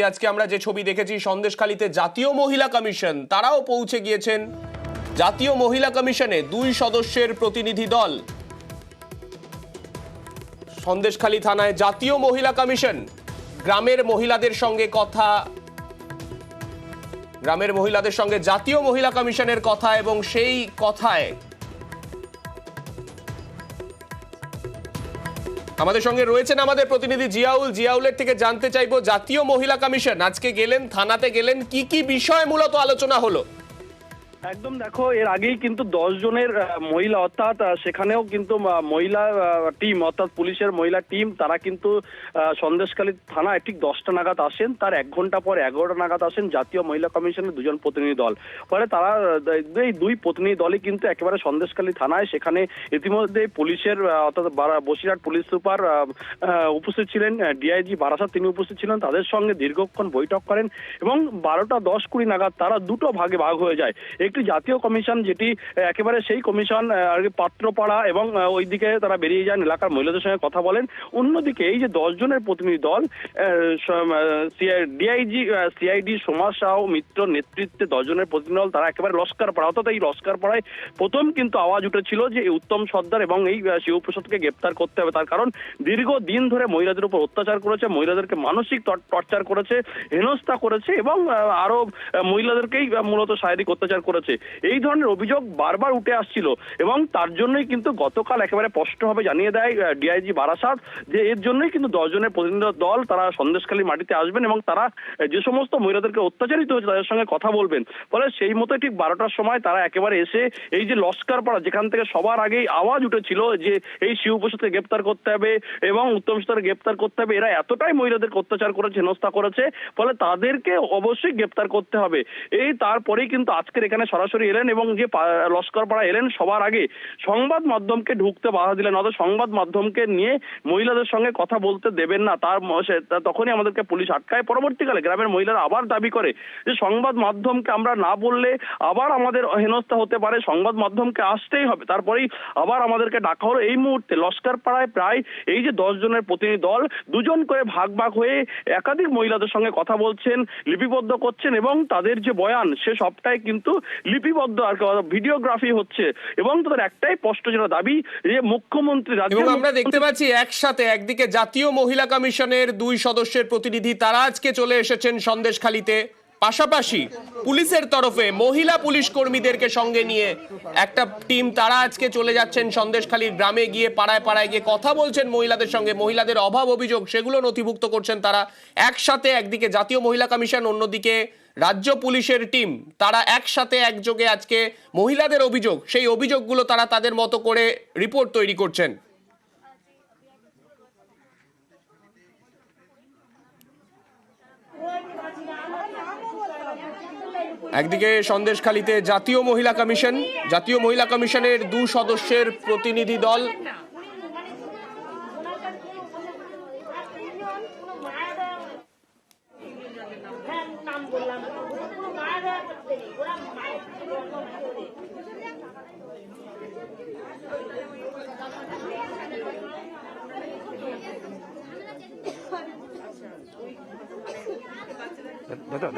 আজকে আমরা যে ছবি দেখেছি সন্দেশখালীতে জাতীয় মহিলা কমিশন তারাও পৌঁছে গিয়েছেন। জাতীয় মহিলা কমিশনে 2 সদস্যের প্রতিনিধি দল। সন্দেশখালী থানায় জাতীয় মহিলা কমিশন, গ্রামের মহিলাদের সঙ্গে কথা, গ্রামের মহিলাদের সঙ্গে জাতীয় মহিলা কমিশনের কথা এবং সেই কথায় আমাদের সঙ্গে রয়েছেন আমাদের প্রতিনিধি জিয়াউলের থেকে জানতে চাইবো, জাতীয় মহিলা কমিশন আজকে গেলেন, থানাতে গেলেন, কি কি বিষয় মূলত আলোচনা হলো? একদম দেখো, এর আগেই কিন্তু 10 জনের মহিলা অর্থাৎ সেখানেও কিন্তু মহিলা টিম অর্থাৎ পুলিশের মহিলা টিম তারা কিন্তু সন্দেশখালী থানায় ঠিক 10টা নাগাদ আসেন। তার 1 ঘন্টা পর 11টা নাগাদ আসেন জাতীয় মহিলা কমিশনের 2 জন প্রতিনিধি দল। ফলে তারা এই 2 প্রতিনিধি দলই কিন্তু একেবারে সন্দেশখালী থানায়, সেখানে ইতিমধ্যে পুলিশের অর্থাৎ বসিরহাট পুলিশ সুপার উপস্থিত ছিলেন, ডিআইজি বারাসাত তিনি উপস্থিত ছিলেন। তাদের সঙ্গে দীর্ঘক্ষণ বৈঠক করেন এবং 12টা 10-20 নাগাদ তারা 2টো ভাগে ভাগ হয়ে যায়। একটি জাতীয় কমিশন, যেটি একেবারে সেই কমিশন পাত্রপাড়া এবং ওইদিকে তারা বেরিয়ে যান, এলাকার মহিলাদের সঙ্গে কথা বলেন। অন্যদিকে এই যে 10 জনের প্রতিনিধি দল, সিআইডি সমাজ সাহ মিত্র নেতৃত্বে 10 জনের প্রতিনিধি দল, তারা একেবারে লস্করপাড়া, অর্থাৎ এই লস্করপাড়ায় প্রথম কিন্তু আওয়াজ উঠেছিল যে উত্তম সর্দার এবং এই শিবপ্রসাদকে গ্রেপ্তার করতে হবে। তার কারণ দীর্ঘদিন ধরে মহিলাদের উপর অত্যাচার করেছে, মহিলাদেরকে মানসিক টর্চার করেছে, হেনস্থা করেছে এবং আরো মহিলাদেরকেই মূলত শারীরিক অত্যাচার করেছে। এই ধরনের অভিযোগ বারবার উঠে আসছিল এবং তার জন্যই কিন্তু গতকাল একেবারে স্পষ্টভাবে জানিয়ে দেয় ডিআইজি বারাসাত যে এর জন্যই কিন্তু 10 জনের প্রতিনিধি দল তারা সন্দেশখালী মাটিতে আসবেন এবং তারা যে সমস্ত মহিলাদেরকে অত্যাচারিত হয়েছে তাদের সঙ্গে কথা বলবেন। ফলে সেই মতো ঠিক 12টার সময় তারা একেবারে এসে এই যে লস্করপাড়া, যেখান থেকে সবার আগেই আওয়াজ উঠেছিল যে এই শিবপ্রসাদকে গ্রেপ্তার করতে হবে এবং উত্তম সর্দারকে গ্রেপ্তার করতে হবে, এরা এতটাই মহিলাদেরকে অত্যাচার করেছে, হেনস্থা করেছে, ফলে তাদেরকে অবশ্যই গ্রেপ্তার করতে হবে। এই তারপরেই কিন্তু আজকের এখানে সরাসরি এলেন এবং যে লস্করপাড়া এলেন সবার আগে সংবাদ মাধ্যমকে ঢুকতে বাধা দিলেন, অর্থাৎ সংবাদ মাধ্যমকে নিয়ে মহিলাদের সঙ্গে কথা বলতে দেবেন না। তখনই আমাদেরকে পুলিশ আটকায়। পরবর্তীকালে গ্রামের মহিলারা আবার দাবি করে যে সংবাদ মাধ্যমকে আমরা না বললে আবার আমাদের হেনস্থা হতে পারে, সংবাদ মাধ্যমকে আসতেই হবে। তারপরেই আবার আমাদেরকে ডাকা হলো। এই মুহূর্তে লস্করপাড়ায় প্রায় এই যে 10 জনের প্রতিনিধি দল 2 জন করে ভাগ ভাগ হয়ে একাধিক মহিলাদের সঙ্গে কথা বলছেন, লিপিবদ্ধ করছেন এবং তাদের যে বয়ান সে সবটাই কিন্তু লিপিবদ্ধ আর ভিডিওগ্রাফি হচ্ছে এবং তাদের একটাই স্পষ্ট যেটা দাবি যে মুখ্যমন্ত্রী এবং আমরা দেখতে পাচ্ছি একসাথে একদিকে জাতীয় মহিলা কমিশনের 2 সদস্যের প্রতিনিধি তারা আজকে চলে এসেছেন সন্দেশখালীতে, পাশাপাশি পুলিশের তরফে মহিলা পুলিশ কর্মীদেরকে সঙ্গে নিয়ে একটা টিম তারা আজকে চলে যাচ্ছেন সন্দেশখালীর গ্রামে গিয়ে, পাড়ায় পাড়ায় গিয়ে কথা বলছেন মহিলাদের সঙ্গে, মহিলাদের অভাব অভিযোগ সেগুলো নথিভুক্ত করছেন তারা। একসাথে একদিকে জাতীয় মহিলা কমিশন, অন্যদিকে রাজ্য পুলিশের টিম, তারা একসাথে একযোগে আজকে মহিলাদের অভিযোগ, সেই অভিযোগগুলো তারা তাদের মতো করে রিপোর্ট তৈরি করছেন। একদিকে সন্দেশখালীতে জাতীয় মহিলা কমিশনের 2 সদস্যের প্রতিনিধি দল,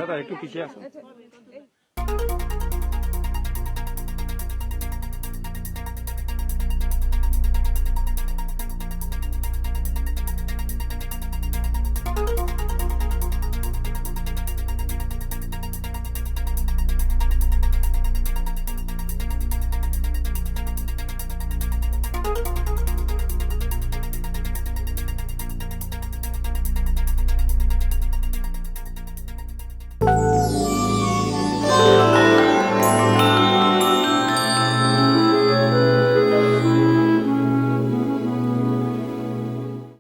দাদা একটু পিছিয়ে আসুন।